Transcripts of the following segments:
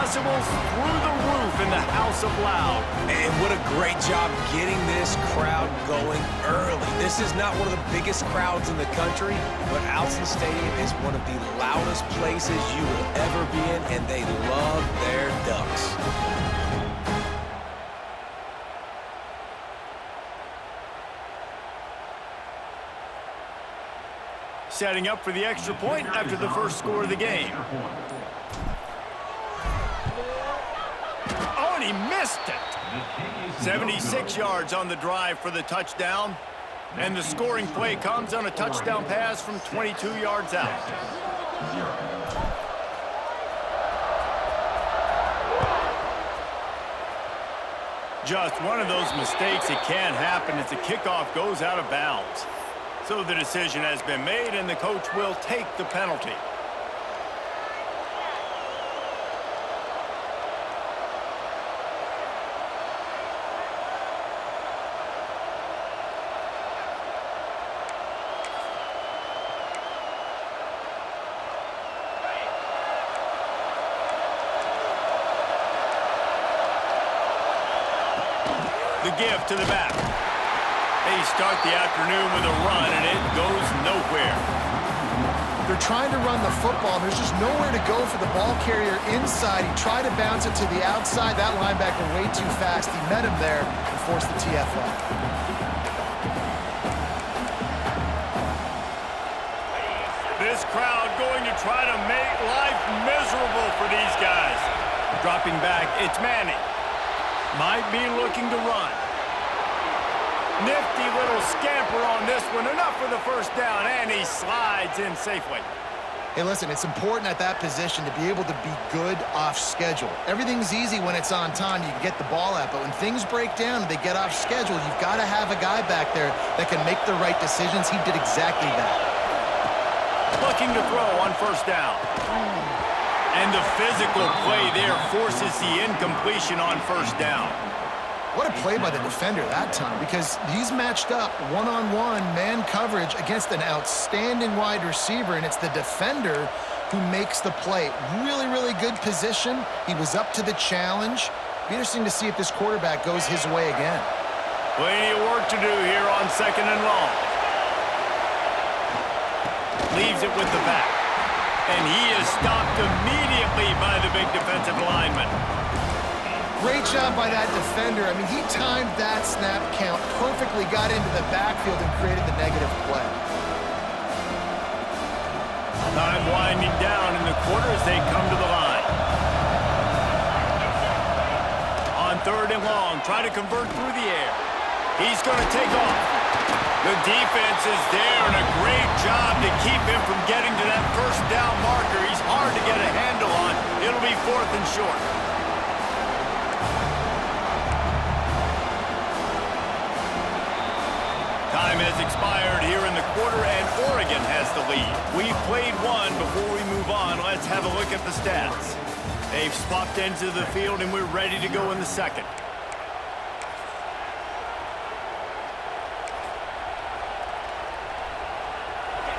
decibels through the roof in the House of Loud. And what a great job getting this crowd going early. This is not one of the biggest crowds in the country, but Alson Stadium is one of the loudest places you will ever be in, and they love their Ducks. Setting up for the extra point after the first score of the game. Oh, and he missed it. 76 yards on the drive for the touchdown. And the scoring play comes on a touchdown pass from 22 yards out. Just one of those mistakes that can happen as the kickoff goes out of bounds. So the decision has been made, and the coach will take the penalty. The give to the back. They start the afternoon with a run, and it goes nowhere. They're trying to run the football, and there's just nowhere to go for the ball carrier inside. He tried to bounce it to the outside. That linebacker way too fast. He met him there and forced the TFL. This crowd going to try to make life miserable for these guys. Dropping back, it's Manning. Might be looking to run. Nifty little scamper on this one. Enough for the first down, and he slides in safely. Hey, listen, it's important at that position to be able to be good off schedule. Everything's easy when it's on time. You can get the ball out, but when things break down and they get off schedule, you've got to have a guy back there that can make the right decisions. He did exactly that. Looking to throw on first down. And the physical play there forces the incompletion on first down. What a play by the defender that time, because he's matched up one-on-one man coverage against an outstanding wide receiver, and it's the defender who makes the play. Really, really good position. He was up to the challenge. Be interesting to see if this quarterback goes his way again. Plenty of work to do here on second and long. Leaves it with the back. And he is stopped immediately by the big defensive lineman. Great job by that defender. I mean, he timed that snap count perfectly, got into the backfield and created the negative play. Time winding down in the quarter as they come to the line. On third and long, try to convert through the air. He's going to take off. The defense is there, and a great job to keep him from getting to that first down marker. He's hard to get a handle on. It'll be fourth and short. Time has expired here in the quarter, and Oregon has the lead. We've played one. Before we move on, let's have a look at the stats. They've swapped ends of the field, and we're ready to go in the second.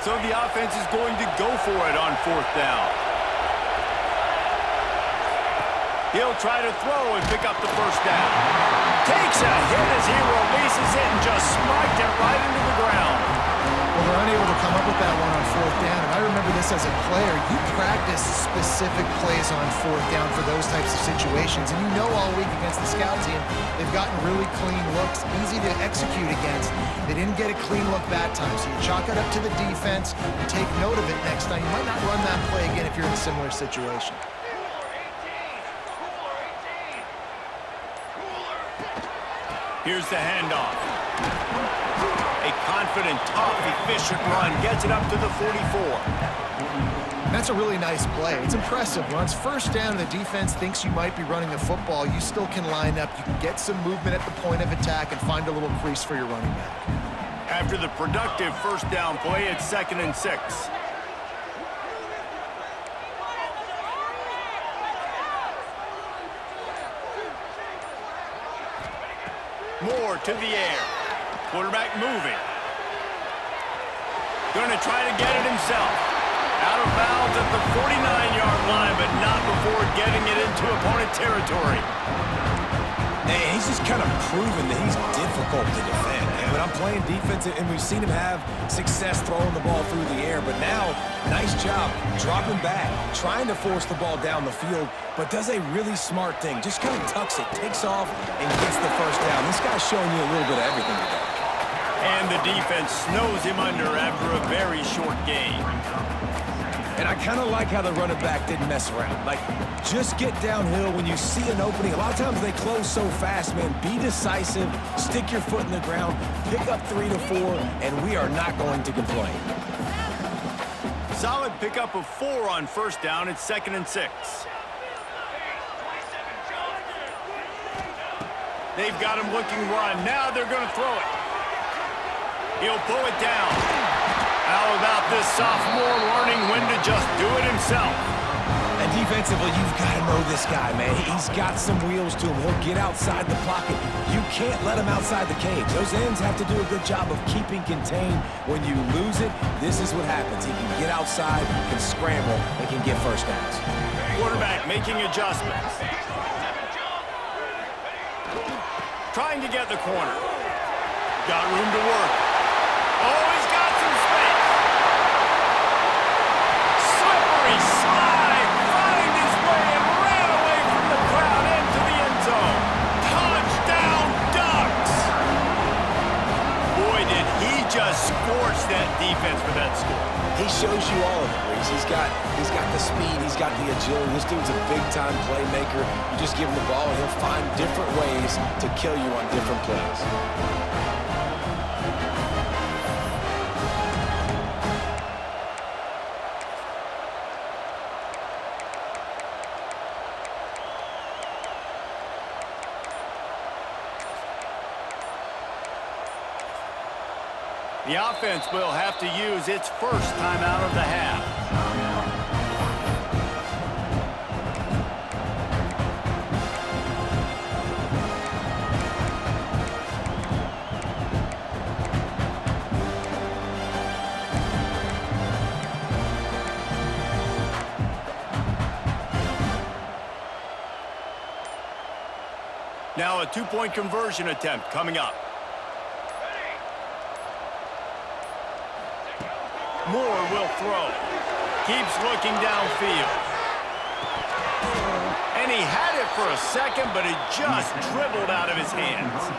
So the offense is going to go for it on fourth down. He'll try to throw and pick up the first down. Takes a hit as he releases it and just spiked it right into the ground. Well, they're unable to come up with that one on fourth down, and I remember this as a player. You practice specific plays on fourth down for those types of situations, and you know all week against the scout team, they've gotten really clean looks, easy to execute against. They didn't get a clean look that time, so you chalk it up to the defense, you take note of it next time. You might not run that play again if you're in a similar situation. Here's the handoff. A confident, tough, efficient run gets it up to the 44. That's a really nice play. It's impressive. When it's first down and the defense thinks you might be running the football, you still can line up. You can get some movement at the point of attack and find a little crease for your running back. After the productive first down play, it's 2nd and 6. Moore to the air. Quarterback moving. Going to try to get it himself. Out of bounds at the 49-yard line, but not before getting it into a of territory. And he's just kind of proven that he's difficult to defend. But I'm playing defense, and we've seen him have success throwing the ball through the air. But now, nice job dropping back, trying to force the ball down the field, but does a really smart thing. Just kind of tucks it, takes off, and gets the first down. This guy's showing you a little bit of everything today. And the defense snows him under after a very short game. And I kind of like how the running back didn't mess around. Like, just get downhill when you see an opening. A lot of times they close so fast, man. Be decisive, stick your foot in the ground, pick up 3 to 4, and we are not going to complain. Solid pickup of 4 on first down. It's 2nd and 6. They've got him looking run. Now they're going to throw it. He'll pull it down. How about this sophomore learning when to just do it himself? And defensively, you've got to know this guy, man. He's got some wheels to him. He'll get outside the pocket. You can't let him outside the cage. Those ends have to do a good job of keeping contained. When you lose it, this is what happens. He can get outside, can scramble, and can get first downs. Quarterback making adjustments. Trying to get the corner. Got room to work. Oh, he's got some space. Slippery slide. Find his way and ran away from the crowd into the end zone. Touchdown, Ducks. Boy, did he just scorch that defense for that score. He shows you all of it, Reese. He's got the speed, he's got the agility. This dude's a big-time playmaker. You just give him the ball, and he'll find different ways to kill you on different plays. The offense will have to use its first timeout of the half. Now a two-point conversion attempt coming up. Moore will throw. Keeps looking downfield. And he had it for a second, but it just dribbled out of his hands.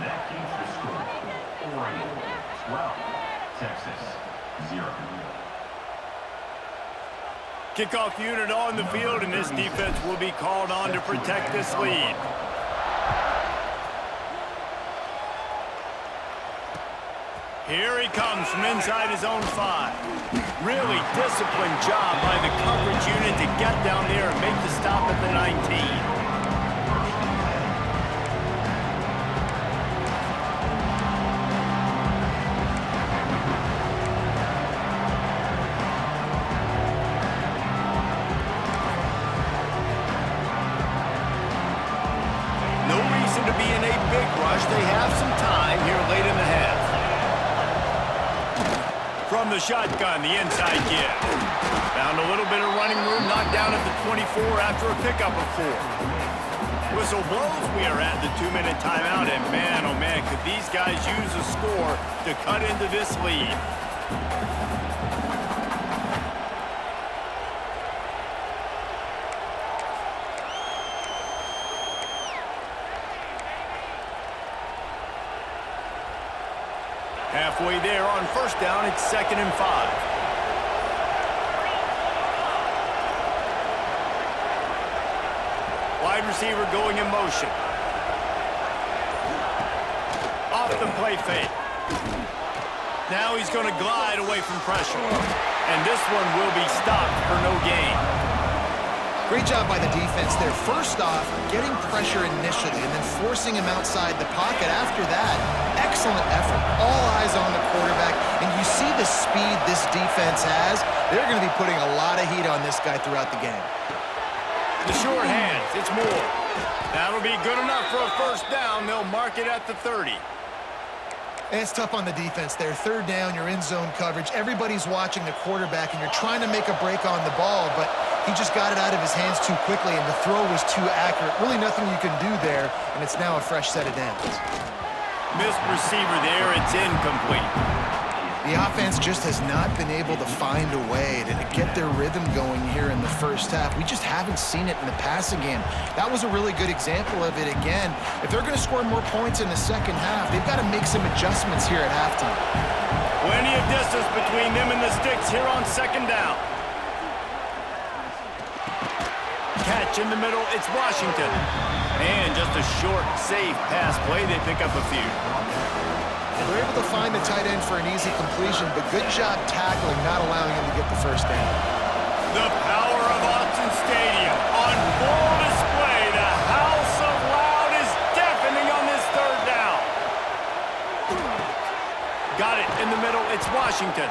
That keeps the score. Oregon 12, Texas 0. Kickoff unit on the field, and this defense will be called on to protect this lead. Here he comes from inside his own 5. Really disciplined job by the coverage unit to get down there and make the stop at the 19. No reason to be in a big rush. They have some time here late in the half. From the shotgun, the inside give. Found a little bit of running room, knocked down at the 24 after a pickup of 4. Whistle blows, we are at the 2-minute timeout, and man, oh man, could these guys use a score to cut into this lead. Halfway there on first down, it's 2nd and 5. Wide receiver going in motion. Off the play fake. Now he's going to glide away from pressure. And this one will be stopped for no gain. Great job by the defense there. First off, getting pressure initially and then forcing him outside the pocket after that. Excellent effort. All eyes on the quarterback. And you see the speed this defense has. They're going to be putting a lot of heat on this guy throughout the game. The short hands, it's Moore. That'll be good enough for a first down. They'll mark it at the 30. And it's tough on the defense there. 3rd down, you're in zone coverage. Everybody's watching the quarterback, and you're trying to make a break on the ball, but He just got it out of his hands too quickly, and the throw was too accurate. Really nothing you can do there, and it's now a fresh set of downs. Missed receiver there. It's incomplete. The offense just has not been able to find a way to get their rhythm going here in the first half. We just haven't seen it in the passing game. That was a really good example of it again. If they're going to score more points in the second half, they've got to make some adjustments here at halftime. Plenty of distance between them and the sticks here on second down. Catch in the middle, it's Washington. And just a short, safe pass play. They pick up a few. They're able to find the tight end for an easy completion, but good job tackling, not allowing him to get the first down. The power of Autzen Stadium on full display. The house of loud is deafening on this third down. Got it in the middle. It's Washington.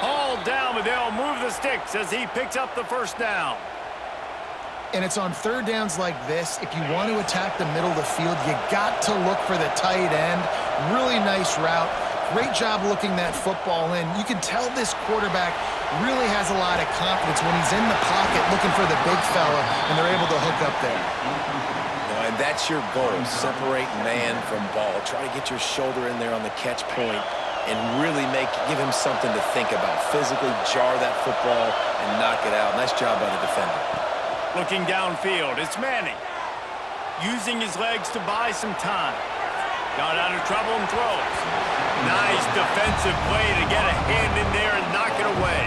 All down, but they'll move the sticks as he picks up the first down. And it's on third downs like this. If you want to attack the middle of the field, you got to look for the tight end. Really nice route. Great job looking that football in. You can tell this quarterback really has a lot of confidence when he's in the pocket looking for the big fella, and they're able to hook up there. And that's your goal. Separate man from ball. Try to get your shoulder in there on the catch point and really give him something to think about. Physically jar that football and knock it out. Nice job by the defender. Looking downfield, it's Manning. Using his legs to buy some time. Got out of trouble and throws. Nice defensive play to get a hand in there and knock it away.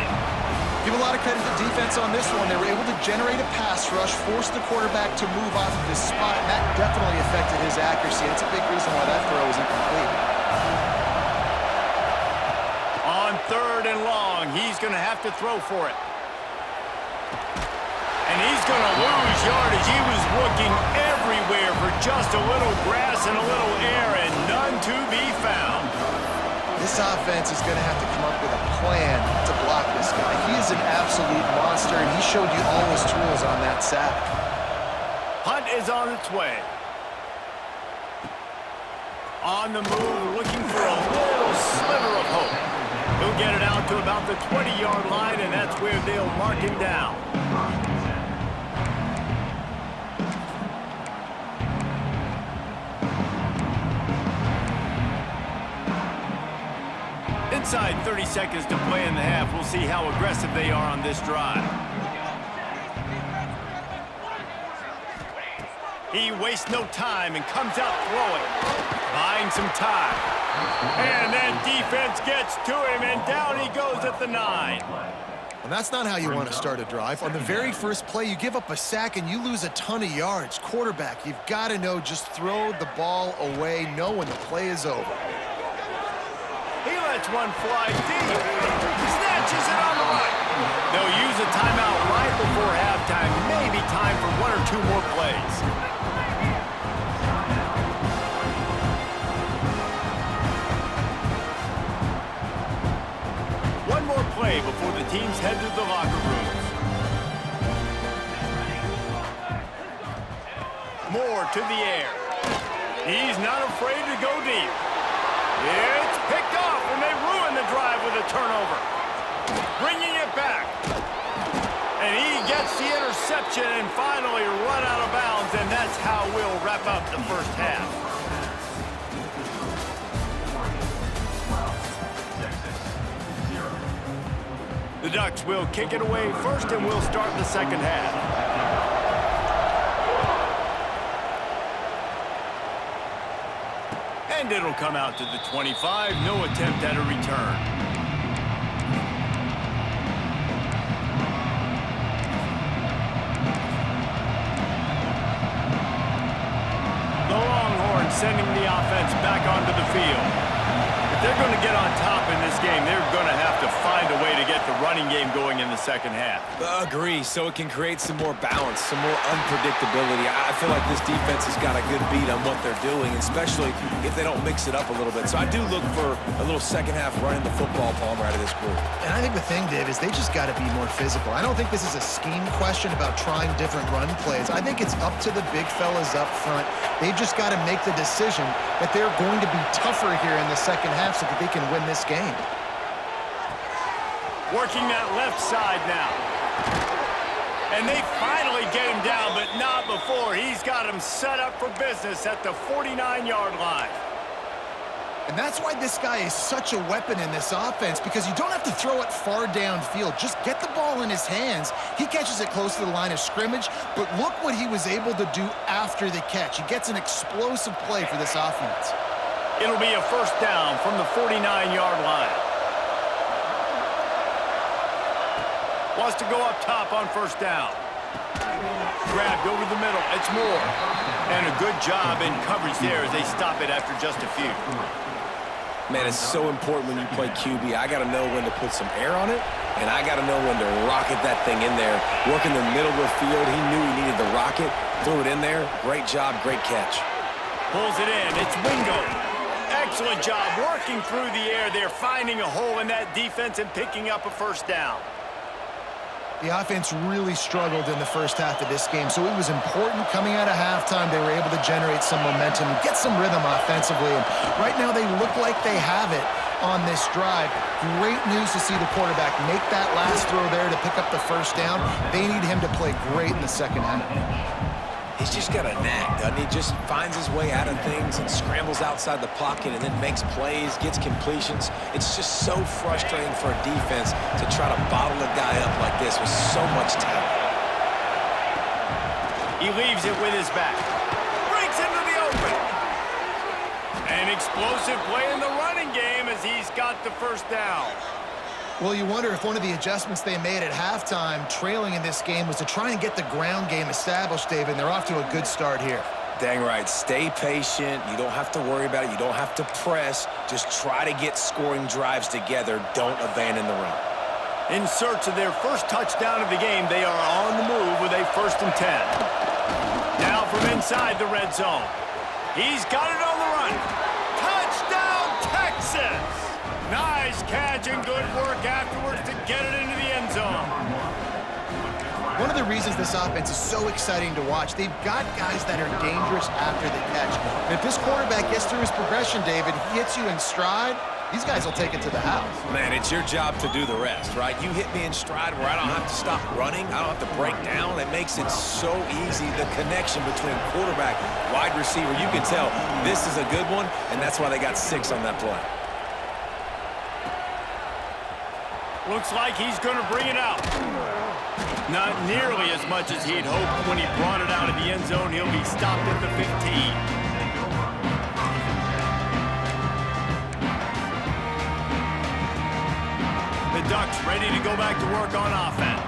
Give a lot of credit to defense on this one. They were able to generate a pass rush, force the quarterback to move off of his spot, and that definitely affected his accuracy. That's a big reason why that throw was incomplete. On third and long, he's going to have to throw for it. And he's going to lose yardage. He was looking everywhere for just a little grass and a little air, and none to be found. This offense is going to have to come up with a plan to block this guy. He is an absolute monster, and he showed you all his tools on that sack. Hunt is on its way. On the move, looking for a little sliver of hope. He'll get it out to about the 20-yard line, and that's where they'll mark him down. Inside 30 seconds to play in the half. We'll see how aggressive they are on this drive. He wastes no time and comes out throwing, buying some time. And then defense gets to him, and down he goes at the 9. And that's not how you want to start a drive. On the very first play, you give up a sack and you lose a ton of yards. Quarterback, you've got to know, just throw the ball away, know when the play is over. He lets one fly deep. Snatches it on the right. They'll use a timeout right before halftime. Maybe time for one or two more plays. One more play before the teams head to the locker rooms. Moore to the air. He's not afraid to go deep. It's picked off, and they ruin the drive with a turnover. Bringing it back. And he gets the interception and finally run out of bounds, and that's how we'll wrap up the first half. The Ducks will kick it away first, and we'll start the second half. And it'll come out to the 25. No attempt at a return. The Longhorns sending the offense back onto the field. If they're going to get on top in this game, they're going to have to find a way to get the running game going in the second half. Agree, so it can create some more balance, some more unpredictability. I feel like this defense has got a good beat on what they're doing, especially if they don't mix it up a little bit. So I do look for a little second half running the football Palmer out of this group. And I think the thing, Dave, is they just got to be more physical. I don't think this is a scheme question about trying different run plays. I think it's up to the big fellas up front. They've just got to make the decision that they're going to be tougher here in the second half so that they can win this game. Working that left side now. And they finally get him down, but not before. He's got him set up for business at the 49-yard line. And that's why this guy is such a weapon in this offense, because you don't have to throw it far downfield. Just get the ball in his hands. He catches it close to the line of scrimmage, but look what he was able to do after the catch. He gets an explosive play for this offense. It'll be a first down from the 49-yard line. Wants to go up top on first down. Grabbed over the middle. It's Moore. And a good job in coverage there as they stop it after just a few. Man, it's so important when you play QB. I got to know when to put some air on it, and I got to know when to rocket that thing in there. Working the middle of the field, he knew he needed the rocket, threw it in there. Great job, great catch. Pulls it in. It's Wingo. Excellent job working through the air there, finding a hole in that defense and picking up a first down. The offense really struggled in the first half of this game, so it was important coming out of halftime. They were able to generate some momentum and get some rhythm offensively. And right now they look like they have it on this drive. Great news to see the quarterback make that last throw there to pick up the first down. They need him to play great in the second half. He's just got a knack, doesn't he? Just finds his way out of things and scrambles outside the pocket and then makes plays, gets completions. It's just so frustrating for a defense to try to bottle a guy up like this with so much talent. He leaves it with his back. Breaks into the open. An explosive play in the running game as he's got the first down. Well, you wonder if one of the adjustments they made at halftime, trailing in this game, was to try and get the ground game established, David. They're off to a good start here. Dang right. Stay patient. You don't have to worry about it. You don't have to press. Just try to get scoring drives together. Don't abandon the run. In search of their first touchdown of the game, they are on the move with a 1st and 10. Now from inside the red zone. He's got it on the run. Touchdown, Texas! Nice catch and good work afterwards to get it into the end zone. One of the reasons this offense is so exciting to watch, they've got guys that are dangerous after the catch. And if this quarterback gets through his progression, David, he hits you in stride, these guys will take it to the house. Man, it's your job to do the rest, right? You hit me in stride where I don't have to stop running. I don't have to break down. It makes it so easy. The connection between quarterback, wide receiver, you can tell this is a good one, and that's why they got 6 on that play. Looks like he's going to bring it out. Not nearly as much as he'd hoped when he brought it out of the end zone. He'll be stopped at the 15. The Ducks ready to go back to work on offense.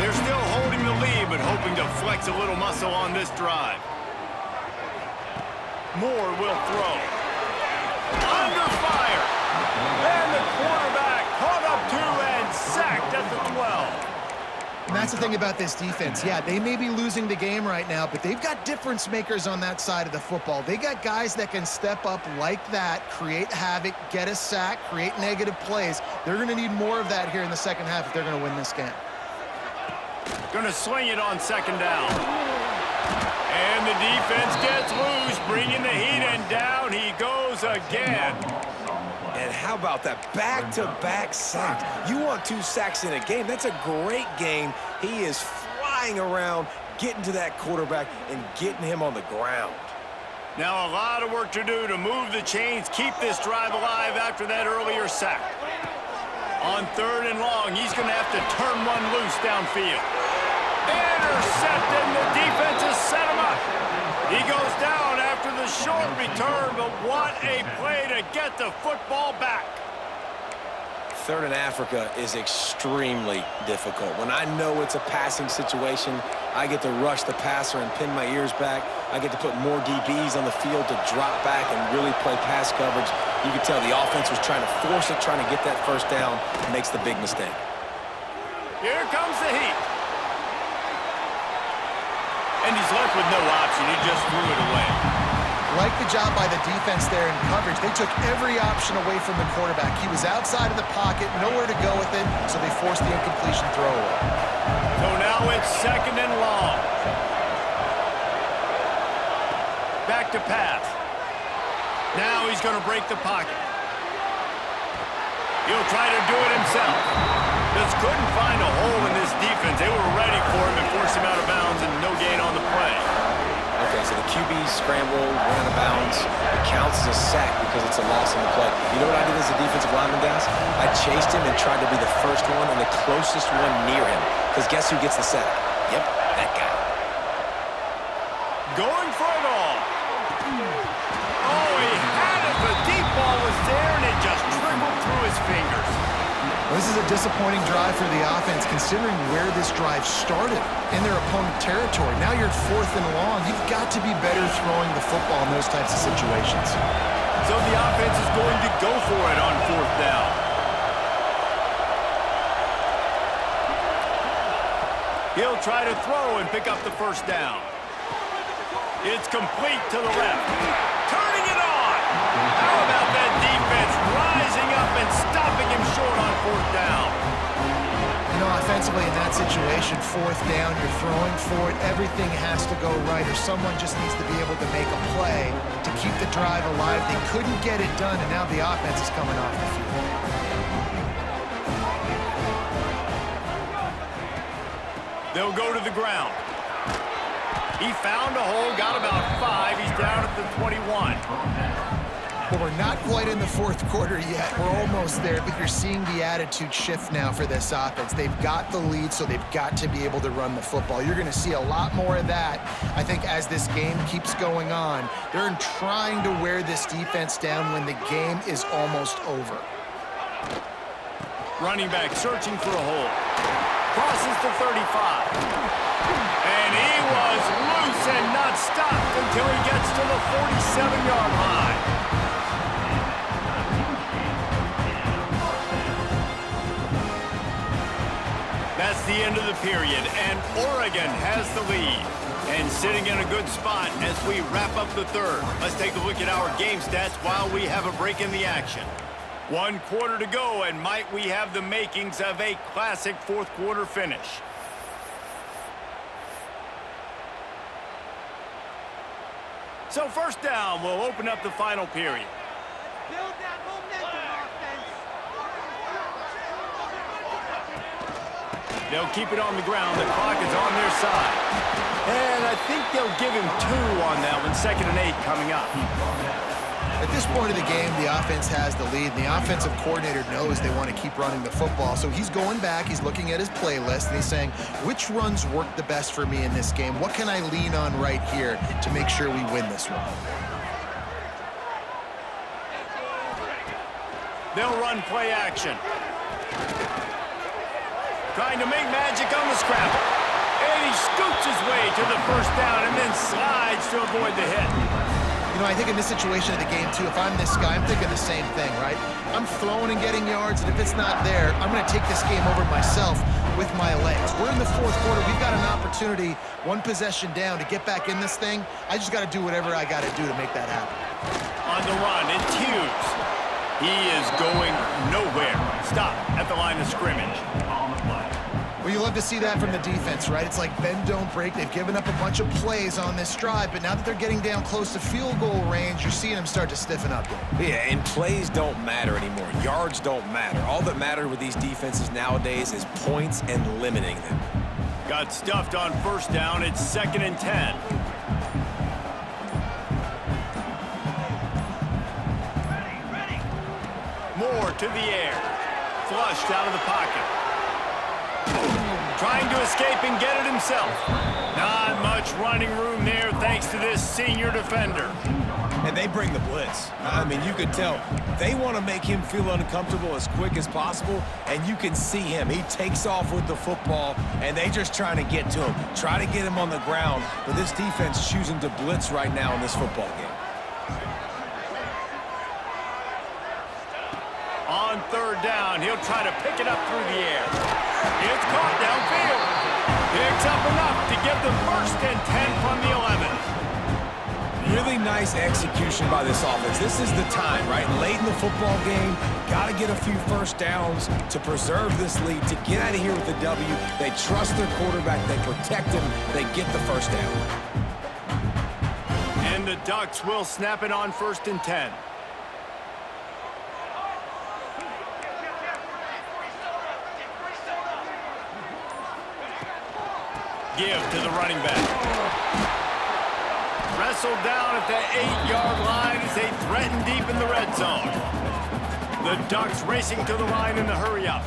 They're still holding the lead, but hoping to flex a little muscle on this drive. Moore will throw. Under fire. And the quarterback caught up to and sacked at the 12. And that's the thing about this defense. Yeah, they may be losing the game right now, but they've got difference makers on that side of the football. They got guys that can step up like that, create havoc, get a sack, create negative plays. They're going to need more of that here in the second half if they're going to win this game. Going to swing it on second down. And the defense gets loose, bringing the heat, and down he goes again. And how about that back-to-back sacks? You want 2 sacks in a game. That's a great game. He is flying around, getting to that quarterback and getting him on the ground. Now a lot of work to do to move the chains, keep this drive alive after that earlier sack. On 3rd and long, he's going to have to turn one loose downfield. Intercepted, and the defense has set him up. He goes down after the short return, but what a play to get the football back. 3rd and Africa is extremely difficult. When I know it's a passing situation, I get to rush the passer and pin my ears back. I get to put more DBs on the field to drop back and really play pass coverage. You can tell the offense was trying to force it, trying to get that first down, makes the big mistake. Here comes the heat. And he's left with no option. He just threw it away. Like the job by the defense there in coverage. They took every option away from the quarterback. He was outside of the pocket, nowhere to go with it, so they forced the incompletion throwaway. So now it's 2nd and long. Back to pass. Now he's going to break the pocket. He'll try to do it himself. Just couldn't find a hole in this defense. They were ready for him QB scramble, went out of bounds. It counts as a sack because it's a loss in the play. You know what I did as a defensive lineman, guys? I chased him and tried to be the first one and the closest one near him. Because guess who gets the sack? Yep, that guy. Going for it all. Oh, he had it. The deep ball was there, and it just trickled through his fingers. This is a disappointing drive for the offense, considering where this drive started in their opponent territory. Now you're at 4th and long. You've got to be better throwing the football in those types of situations. So the offense is going to go for it on 4th down. He'll try to throw and pick up the first down. It's complete to the left. Turning it on. How about that defense rising up and stopping him short on 4th down? You know, offensively in that situation, 4th down, you're throwing for it. Everything has to go right, or someone just needs to be able to make a play to keep the drive alive. They couldn't get it done, and now the offense is coming off the field. They'll go to the ground. He found a hole, got about 5. He's down at the 21. Well, we're not quite in the 4th quarter yet. We're almost there, but you're seeing the attitude shift now for this offense. They've got the lead, so they've got to be able to run the football. You're going to see a lot more of that, I think, as this game keeps going on. They're trying to wear this defense down when the game is almost over. Running back searching for a hole. Crosses the 35. And he was loose and not stopped until he gets to the 47-yard line. That's the end of the period, and Oregon has the lead. And sitting in a good spot as we wrap up the 3rd. Let's take a look at our game stats while we have a break in the action. 1 quarter to go, and might we have the makings of a classic 4th quarter finish. So 1st down will open up the final period. Build that momentum, offense. They'll keep it on the ground. The clock is on their side. And I think they'll give him 2 on that one. 2nd and 8 coming up. At this point of the game, the offense has the lead, and the offensive coordinator knows they want to keep running the football. So he's going back, he's looking at his playlist, and he's saying, which runs work the best for me in this game? What can I lean on right here to make sure we win this one? They'll run play action. Trying to make magic on the scramble. And he scoots his way to the 1st down and then slides to avoid the hit. You know, I think in this situation of the game, too, if I'm this guy, I'm thinking the same thing, right? I'm throwing and getting yards, and if it's not there, I'm going to take this game over myself with my legs. We're in the 4th quarter. We've got an opportunity, 1 possession down, to get back in this thing. I just got to do whatever I got to do to make that happen. On the run, it's Hughes. He is going nowhere. Stop at the line of scrimmage. Well, you love to see that from the defense, right? It's like bend, don't break. They've given up a bunch of plays on this drive, but now that they're getting down close to field goal range, you're seeing them start to stiffen up there. Yeah, and plays don't matter anymore. Yards don't matter. All that matters with these defenses nowadays is points and limiting them. Got stuffed on 1st down. It's 2nd and 10. Moore to the air. Flushed out of the pocket. Trying to escape and get it himself. Not much running room there thanks to this senior defender. And they bring the blitz. I mean, you could tell they want to make him feel uncomfortable as quick as possible, and you can see him. He takes off with the football, and they just trying to get to him, try to get him on the ground. But this defense is choosing to blitz right now in this football game. On 3rd down, he'll try to pick it up through the air. It's caught downfield. Picks up enough to get the 1st and 10 from the 11. Really nice execution by this offense. This is the time, right? Late in the football game, got to get a few 1st downs to preserve this lead, to get out of here with a W. They trust their quarterback. They protect him. They get the 1st down. And the Ducks will snap it on 1st and 10. Give to the running back. Wrestled down at the 8-yard line as they threaten deep in the red zone. The Ducks racing to the line in the hurry-up.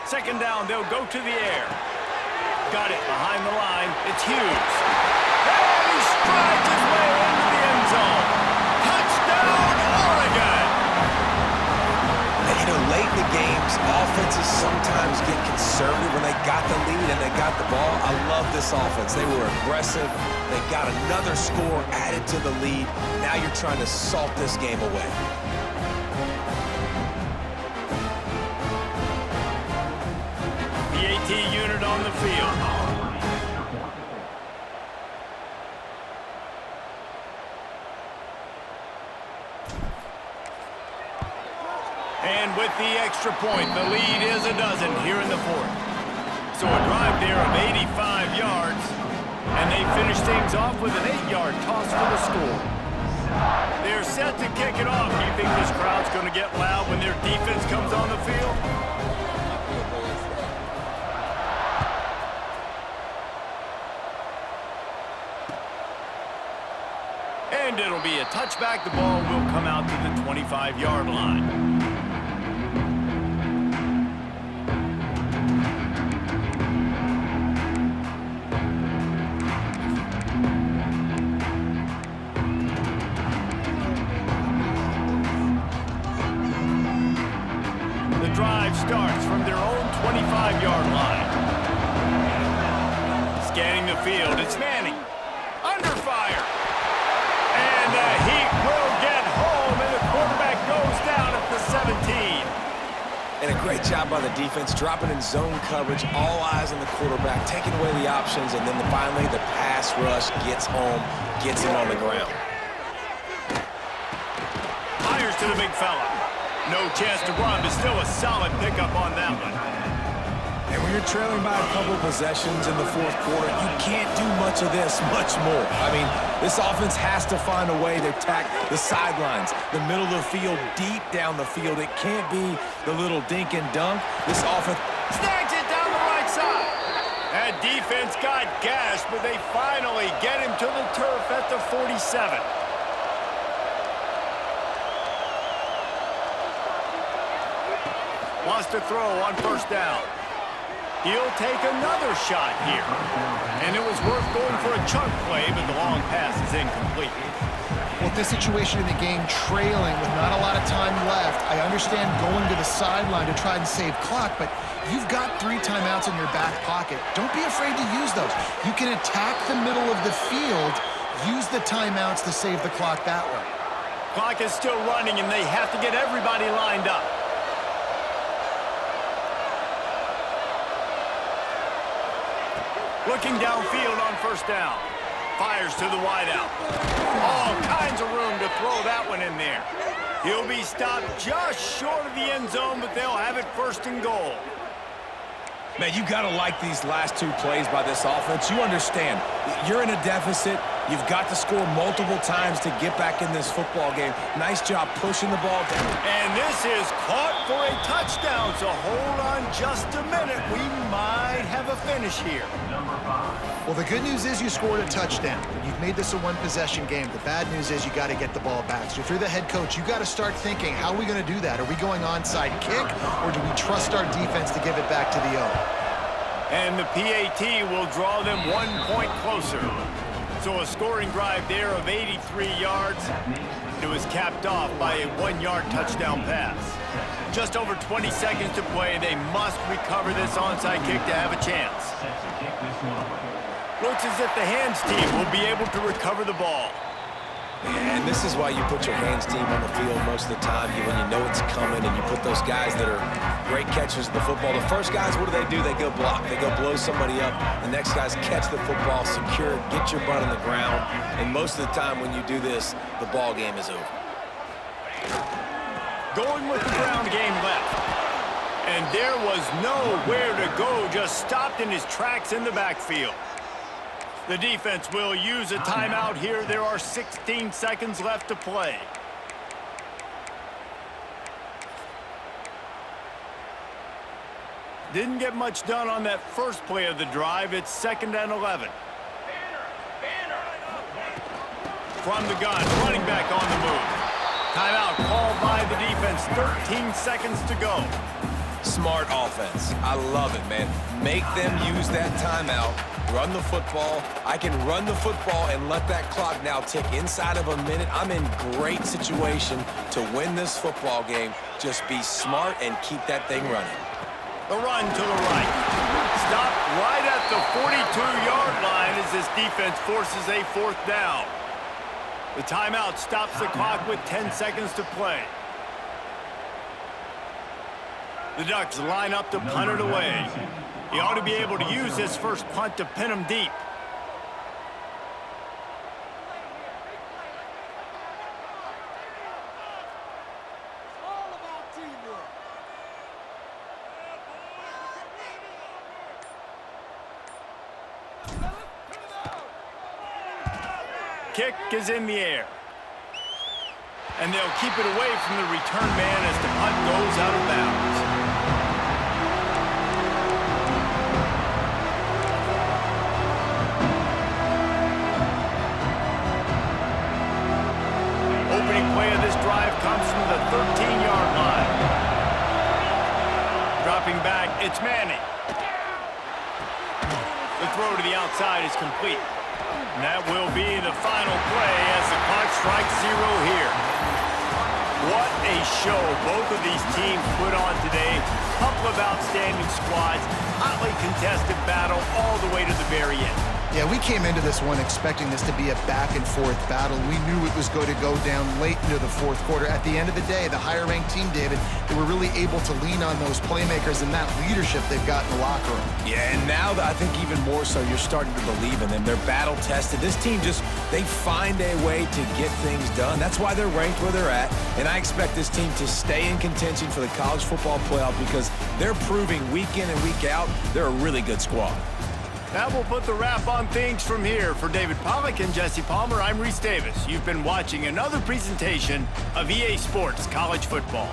Second down, they'll go to the air. Got it behind the line. It's Hughes. And he strides his way into the end zone. Touchdown, Oregon! And, you know, late in the games, offenses sometimes get conservative when they got the lead and they got the ball. I love this offense. They were aggressive. They got another score added to the lead. Now you're trying to salt this game away. PAT unit on the field. And with the extra point, the lead is a dozen here in the fourth. So a drive there of 85 yards, and they finish things off with an 8-yard toss for the score. They're set to kick it off. Do you think this crowd's going to get loud when their defense comes on the field? And it'll be a touchback. The ball will come out to the 25-yard line. The drive starts from their own 25-yard line. Scanning the field, it's Manning. Under fire. And the Heat will get home, and the quarterback goes down at the 17. And a great job by the defense, dropping in zone coverage, all eyes on the quarterback, taking away the options, and then finally the pass rush gets home, gets him on the ground. Fires to the big fella. No chance to run, but still a solid pickup on that one. And when you're trailing by a couple possessions in the fourth quarter, you can't do much of this, much more. I mean, this offense has to find a way to attack the sidelines, the middle of the field, deep down the field. It can't be the little dink and dunk. This offense Snags it down the right side. That defense got gashed, but they finally get him to the turf at the 47. Wants to throw on first down. He'll take another shot here. And it was worth going for a chunk play, but the long pass is incomplete. Well, this situation in the game, trailing with not a lot of time left, I understand going to the sideline to try and save clock, but you've got 3 timeouts in your back pocket. Don't be afraid to use those. You can attack the middle of the field, use the timeouts to save the clock that way. Clock is still running, and they have to get everybody lined up. Looking downfield on first down. Fires to the wideout. All kinds of room to throw that one in there. He'll be stopped just short of the end zone, but they'll have it first and goal. Man, you got to like these last 2 plays by this offense. You understand, you're in a deficit. You've got to score multiple times to get back in this football game. Nice job pushing the ball down. And this is caught for a touchdown, so hold on just a minute. We might have a finish here. Well, the good news is you scored a touchdown. You've made this a 1-possession game. The bad news is you got to get the ball back. So if you're the head coach, you got to start thinking, how are we going to do that? Are we going onside kick, or do we trust our defense to give it back to the O? And the PAT will draw them 1 point closer. So a scoring drive there of 83 yards. It was capped off by a 1-yard touchdown pass. Just over 20 seconds to play. They must recover this onside kick to have a chance. Looks as if the hands team will be able to recover the ball. And this is why you put your hands team on the field most of the time when you know it's coming, and you put those guys that are great catchers of the football. The first guys, what do? They go block. They go blow somebody up. The next guys catch the football, secure it, get your butt on the ground. And most of the time when you do this, the ball game is over. Going with the ground game left. And there was nowhere to go, just stopped in his tracks in the backfield. The defense will use a timeout here. There are 16 seconds left to play. Didn't get much done on that first play of the drive. It's 2nd and 11. From the gun, running back on the move. Timeout called by the defense. 13 seconds to go. Smart offense. I love it, man. Make them use that timeout. Run the football. I can run the football and let that clock now tick inside of a minute. I'm in great situation to win this football game. Just be smart and keep that thing running. The run to the right. Stopped right at the 42-yard line as this defense forces a 4th down. The timeout stops the clock with 10 seconds to play. The Ducks line up to punt it away. He ought to be able to use this first punt to pin him deep. All about teamwork. Kick is in the air. And they'll keep it away from the return man as the punt goes out of bounds. Opening play of this drive comes from the 13-yard line. Dropping back, it's Manning. The throw to the outside is complete. And that will be the final play as the clock strikes 0 here. What a show both of these teams put on today. Couple of outstanding squads, hotly contested battle all the way to the very end. Yeah, we came into this one expecting this to be a back-and-forth battle. We knew it was going to go down late into the 4th quarter. At the end of the day, the higher-ranked team, David, they were really able to lean on those playmakers and that leadership they've got in the locker room. Yeah, and now I think even more so, you're starting to believe in them. They're battle-tested. This team they find a way to get things done. That's why they're ranked where they're at. And I expect this team to stay in contention for the college football playoff because they're proving week in and week out they're a really good squad. That will put the wrap on things from here. For David Pollack and Jesse Palmer, I'm Reese Davis. You've been watching another presentation of EA Sports College Football.